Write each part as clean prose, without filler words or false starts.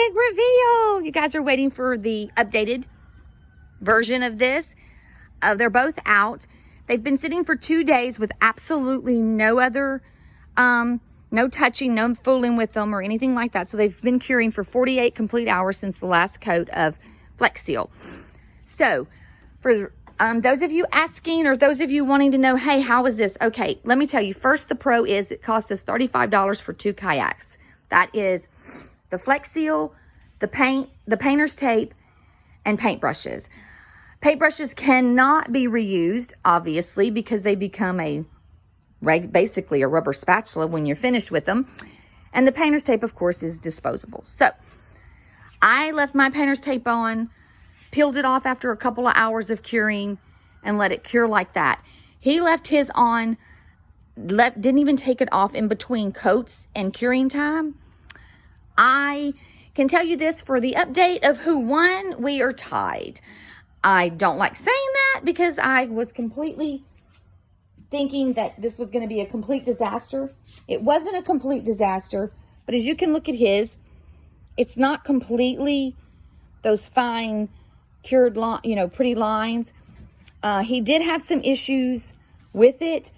Big reveal. You guys are waiting for the updated version of this. They're both out. They've been sitting for 2 days with absolutely no other, no touching, no fooling with them or anything like that. So they've been curing for 48 complete hours since the last coat of Flex Seal. So for those of you asking, or those of you wanting to know, hey, how is this? Okay, let me tell you. First, the pro is it cost us $35 for 2 kayaks. That is the Flex Seal, the paint, the painter's tape, and paintbrushes. Paintbrushes cannot be reused, obviously, because they become basically a rubber spatula when you're finished with them. And the painter's tape, of course, is disposable. So I left my painter's tape on, peeled it off after a couple of hours of curing, and let it cure like that. He left his on, didn't even take it off in between coats and curing time. I can tell you this, for the update of who won, we are tied. I don't like saying that because I was completely thinking that this was going to be a complete disaster. It wasn't a complete disaster, but as you can look at his, it's not completely those fine cured, pretty lines. He did have some issues with it,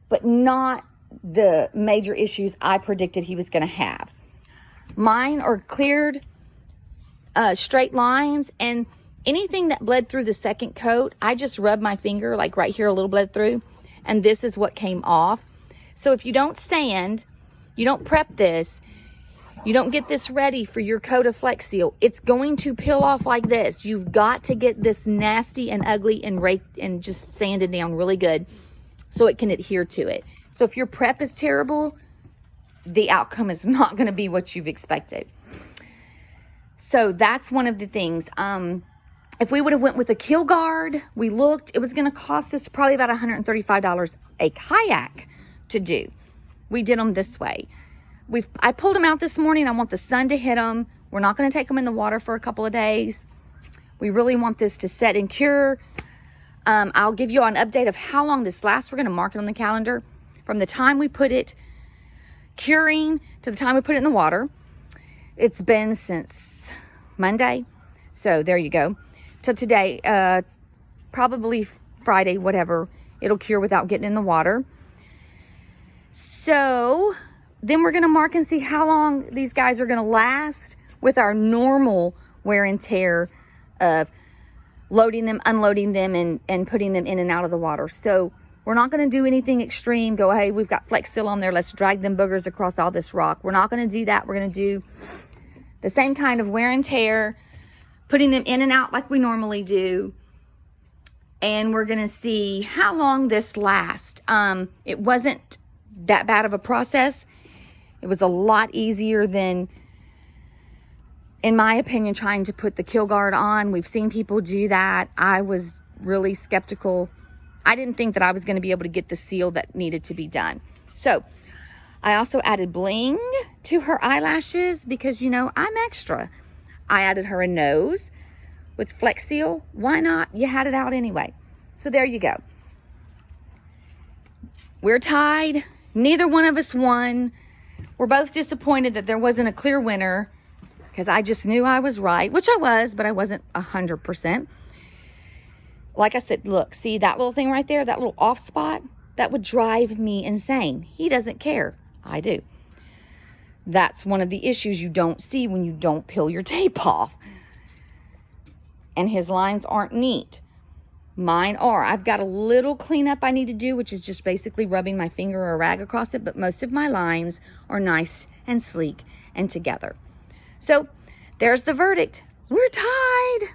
but not the major issues I predicted he was going to have. Mine are cleared, straight lines, and anything that bled through the second coat, I just rubbed my finger, like right here, a little bled through, and this is what came off. So if you don't sand, you don't prep this, you don't get this ready for your coat of Flex Seal, it's going to peel off like this. You've got to get this nasty and ugly and raked and just sanded down really good so it can adhere to it. So if your prep is terrible, the outcome is not going to be what you've expected. So that's one of the things. If we would have went with a Keel guard, we looked, it was going to cost us probably about $135 a kayak to do. We did them this way. I pulled them out this morning. I want the sun to hit them. We're not going to take them in the water for a couple of days. We really want this to set and cure. I'll give you an update of how long this lasts. We're going to mark it on the calendar from the time we put it curing to the time we put it in the water. It's been since Monday, so there you go, till today. Probably Friday, whatever, it'll cure without getting in the water. So then we're going to mark and see how long these guys are going to last with our normal wear and tear of loading them, unloading them, and putting them in and out of the water. So we're not going to do anything extreme. Go, hey, we've got Flex Seal on there, let's drag them boogers across all this rock. We're not going to do that. We're going to do the same kind of wear and tear, putting them in and out like we normally do. And we're going to see how long this lasts. It wasn't that bad of a process. It was a lot easier than, in my opinion, trying to put the Keel guard on. We've seen people do that. I was really skeptical. I didn't think that I was going to be able to get the seal that needed to be done. So I also added bling to her eyelashes because, I'm extra. I added her a nose with Flex Seal. Why not? You had it out anyway. So there you go. We're tied. Neither one of us won. We're both disappointed that there wasn't a clear winner because I just knew I was right, which I was, but I wasn't 100%. Like I said, look, see that little thing right there, that little off spot? That would drive me insane. He doesn't care. I do. That's one of the issues you don't see when you don't peel your tape off. And his lines aren't neat. Mine are. I've got a little cleanup I need to do, which is just basically rubbing my finger or a rag across it, but most of my lines are nice and sleek and together. So there's the verdict. We're tied.